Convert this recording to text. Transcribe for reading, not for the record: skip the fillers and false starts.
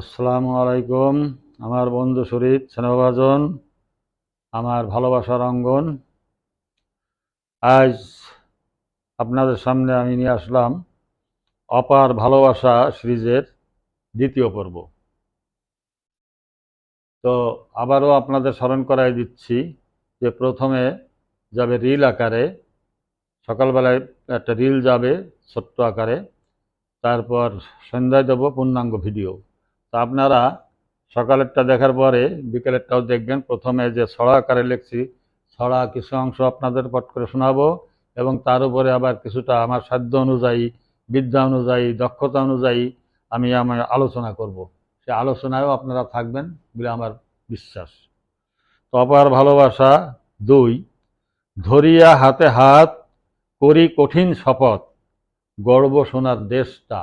আসসালামু আলাইকুম। আমার বন্ধু শরীফ স্নেহভাজন, আমার ভালোবাসার অঙ্গন। আজ আপনাদের সামনে আমি নিয়ে আসলাম অপার ভালোবাসা সিরিজের দ্বিতীয় পর্ব। তো আবারও আপনাদের স্মরণ করাই দিচ্ছি যে প্রথমে যাবে রিল আকারে, সকালবেলায় একটা রিল যাবে ছোট্ট আকারে, তারপর সন্ধ্যায় দেবো পূর্ণাঙ্গ ভিডিও। তো আপনারা সকালেরটা দেখার পরে বিকেলেরটাও দেখবেন। প্রথমে যে ছড়া আকারে লিখছি, ছড়া কিছু অংশ আপনাদের পাঠ করে শোনাবো, এবং তার উপরে আবার কিছুটা আমার সাধ্য অনুযায়ী, বিদ্যা অনুযায়ী, দক্ষতা অনুযায়ী আমি আমার আলোচনা করব। সে আলোচনায়ও আপনারা থাকবেন বলে আমার বিশ্বাস। তো অপার ভালোবাসা 2। ধরিয়া হাতে হাত করি কঠিন শপথ, গড়ব সোনার দেশটা।